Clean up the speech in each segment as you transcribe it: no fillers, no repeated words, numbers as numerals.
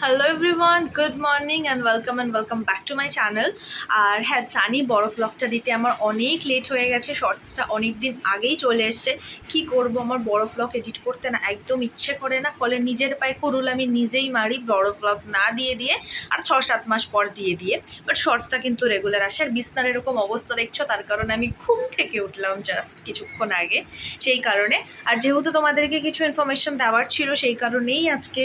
Hello everyone, good morning and welcome back to my channel. আর হ্যাঁ, জানি বড় ব্লগটা দিতে আমার অনেক লেট হয়ে গেছে। শর্টসটা অনেক দিন আগেই চলে এসছে। কি করব, আমার বড় ব্লগ এডিট করতে না একদম ইচ্ছে করে না, ফলে নিজের পায়ে কুরুল আমি নিজেই মারি বড় ব্লগ না দিয়ে আর 6-7 মাস পর দিয়ে। বাট শর্টসটা কিন্তু রেগুলার আসে। আর বিছনার এরকম অবস্থা দেখছো, তার কারণে আমি ঘুম থেকে উঠলাম জাস্ট কিছুক্ষণ আগে, সেই কারণে। আর যেহেতু তোমাদেরকে কিছু ইনফরমেশন দেওয়ার ছিল, সেই কারণেই আজকে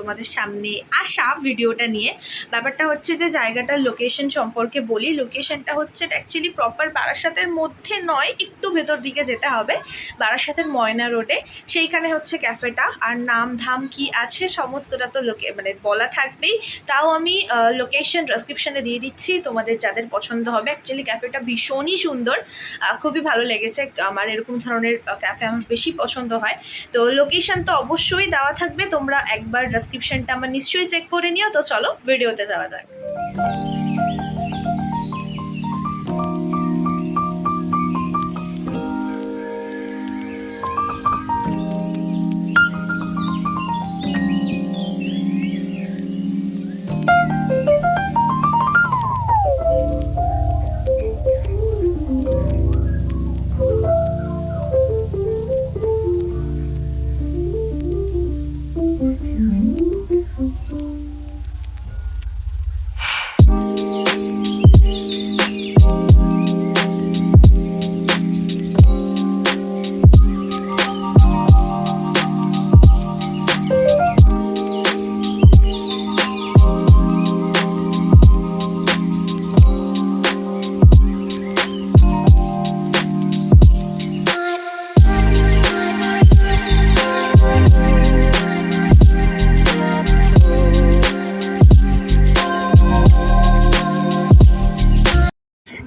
তোমাদের সামনে আসা ভিডিওটা নিয়ে। ব্যাপারটা হচ্ছে যে জায়গাটার লোকেশন সম্পর্কে বলি। লোকেশনটা হচ্ছে অ্যাকচুয়ালি প্রপার বারাসাতের মধ্যে নয়, একটু ভেতর দিকে যেতে হবে, বারাসাতের ময়না রোডে। সেইখানে হচ্ছে ক্যাফেটা। আর নাম ধাম কি আছে সমস্তটা তো বলা থাকবেই। তাও আমি লোকেশন ডেসক্রিপশনে দিয়ে দিচ্ছি, তোমাদের যাদের পছন্দ হবে। অ্যাকচুয়ালি ক্যাফেটা ভীষণই সুন্দর, খুবই ভালো লেগেছে। আমার এরকম ধরনের ক্যাফে আমার বেশি পছন্দ হয়। তো লোকেশন তো অবশ্যই দেওয়া থাকবে, তোমরা একবার ডেসক্রিপশনটা আমার নিশ্চয়ই চেক করে নিও। তো চলো ভিডিওতে যাওয়া যাক।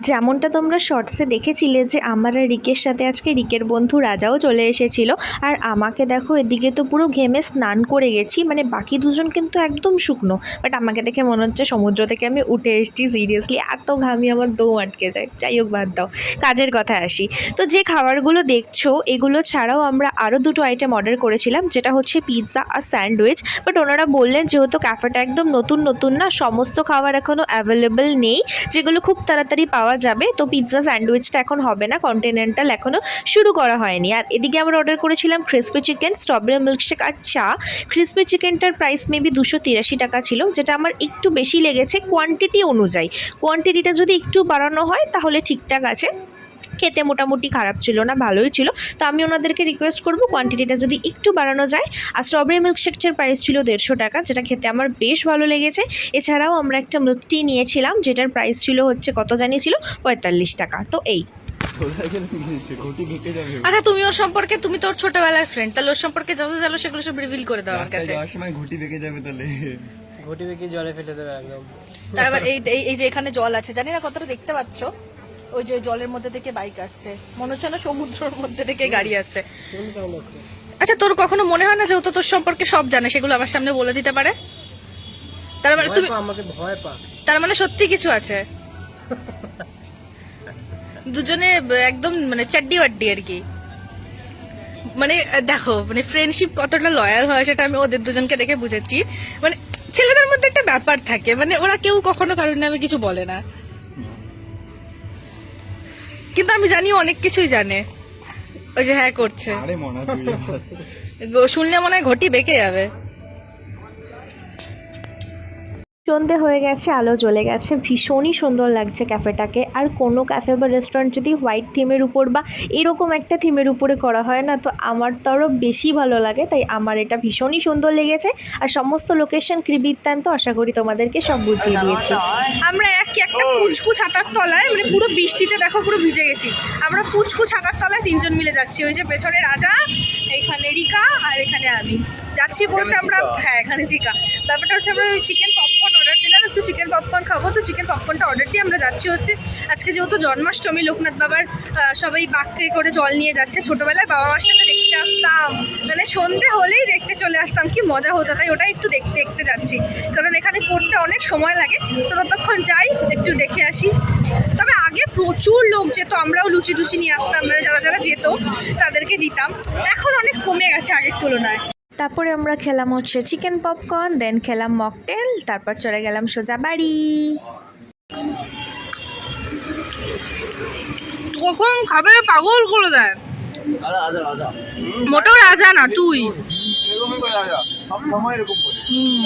যেমনটা তোমরা শর্টসে দেখেছিলে যে আমার আর রিকের সাথে আজকে রিকের বন্ধু রাজাও চলে এসেছিল। আর আমাকে দেখো, এদিকে তো পুরো ঘেমে স্নান করে গেছি, বাকি দুজন কিন্তু একদম শুকনো। বাট আমাকে দেখে মনে হচ্ছে সমুদ্র থেকে আমি উঠে এসেছি। সিরিয়াসলি এত ঘামি আমার দম আটকে যায়। যাই হোক, বাদ দাও, কাজের কথায় আসি। তো যে খাবারগুলো দেখছো, এগুলো ছাড়াও আমরা আরও দুটো আইটেম অর্ডার করেছিলাম, যেটা হচ্ছে পিৎজা আর স্যান্ডউইচ। বাট ওনারা বললেন যেহেতু ক্যাফেটা একদম নতুন না, সমস্ত খাবার এখনও অ্যাভেলেবেল নেই, যেগুলো খুব তাড়াতাড়ি পাওয়া যাবে। তো পিৎজা স্যান্ডউইচটা এখন হবে না, কন্টিনেন্টাল এখনও শুরু করা হয়নি। আর এদিকে আমরা অর্ডার করেছিলাম ক্রিসপি চিকেন, স্ট্রবেরি মিল্কশেক আর চা। ক্রিসপি চিকেনটার প্রাইস মেবি 283 টাকা ছিল, যেটা আমার একটু বেশি লেগেছে কোয়ান্টিটি অনুযায়ী। কোয়ান্টিটিটা যদি একটু বাড়ানো হয় তাহলে ঠিকঠাক আছে। খেতে মোটামুটি খারাপ ছিল না, ভালোই ছিল। তো আমি ওনাদেরকে রিকোয়েস্ট করবো কোয়ান্টিটিটা যদি একটু বাড়ানো যায়। আর স্ট্রবেরি মিল্কশেকটার প্রাইস ছিল 150 টাকা, যেটা খেতে আমার বেশ ভালো লেগেছে। এছাড়াও আমরা একটা মিল্ক টি নিয়েছিলাম, যেটার প্রাইস ছিল হচ্ছে কত জানি ছিল 45 টাকা। তো এই। আচ্ছা, তুমি ওর সম্পর্কে, তুমি তোর ছোটবেলার ফ্রেন্ড, তাহলে ওর সম্পর্কে যত জানো সেগুলো সব রিভিল করে দাও আমার কাছে। ঘুটি বেঁকে যাবে, তাহলে ঘুটি বেঁকে জলে ফেলে দেবে একদম। তারপর এই যে এখানে জল আছে, জানি না কতটা দেখতে পাচ্ছ, ওই যে জলের মধ্যে থেকে বাইক আসছে, মনে হচ্ছে না সমুদ্রের মধ্যে থেকে গাড়ি আসছে। আচ্ছা, তোর কখনো মনে হয় না যে ও তো তোর সম্পর্কে সব জানে, সেগুলো আমার সামনে বলে দিতে পারে? তার মানে তুমি আমাকে ভয় পা, তার মানে সত্যি কিছু আছে। দুজনে একদম চাড্ডি ওয়াড্ডি আর কি। দেখো, ফ্রেন্ডশিপ কতটা লয়াল হয় সেটা আমি ওদের দুজনকে দেখে বুঝেছি। ছেলেদের মধ্যে একটা ব্যাপার থাকে, ওরা কেউ কখনো কারোর নামে কিছু বলে না, কিন্তু আমি জানি অনেক কিছুই জানে। ওই যে হ্যাঁ করছে, শুনলে মনে হয় ঘটি বেঁকে যাবে। সন্ধে হয়ে গেছে, আলো জ্বলে গেছে, ভীষণই সুন্দর লাগছে ক্যাফেটাকে। আর কোনো ক্যাফে বা রেস্টুরেন্ট যদি হোয়াইট থিমের উপর বা এরকম একটা থিমের উপরে করা হয় না, তো আমার তো আরও বেশি ভালো লাগে। তাই আমার এটা ভীষণই সুন্দর লেগেছে। আর সমস্ত লোকেশন কৃবৃত্তান্ত আশা করি তোমাদেরকে সব বুঝিয়ে দিয়েছি। আমরা একটা পুচকু ছাতার তলায়, পুরো বৃষ্টিতে দেখো পুরো ভিজে গেছি। আমরা পুচকু ছাতার তলায় 3 জন মিলে যাচ্ছি। ওই যে পেছনে রাজা, এইখানে রিকা, আর এখানে আমি যাচ্ছি বলতে আমরা, হ্যাঁ এখানে চিকা। ব্যাপারটা হচ্ছে আমরা ওই চিকেন পপকর্ন অর্ডার দিলাম, একটু চিকেন পপকর্ন খাবো। তো চিকেন পপকর্নটা অর্ডার দিয়ে আমরা যাচ্ছি হচ্ছে, আজকে যেহেতু জন্মাষ্টমী, লোকনাথ বাবার সবাই বাক্যে করে জল নিয়ে যাচ্ছে। ছোটোবেলায় বাবা মার সাথে দেখতে আসতাম, সন্ধে হলেই দেখতে চলে আসতাম, কি মজা হতো। তাই ওটা একটু দেখতে যাচ্ছি, কারণ এখানে করতে অনেক সময় লাগে। তো ততক্ষণ যাই, একটু দেখে আসি। তবে আগে প্রচুর লোক যেত, আমরাও লুচি টুচি নিয়ে আসতাম, যারা যেত তাদেরকে দিতাম। এখন অনেক কমে গেছে আগের তুলনায়। তারপরে আমরা খেলাম হচ্ছে চিকেন পপকর্ন, দেন খেলাম মকটেল, তারপর চলে গেলাম সোজা বাড়ি। কখন খাবে পাগল করে দেয়। মোটেও রাজা না তুই। হুম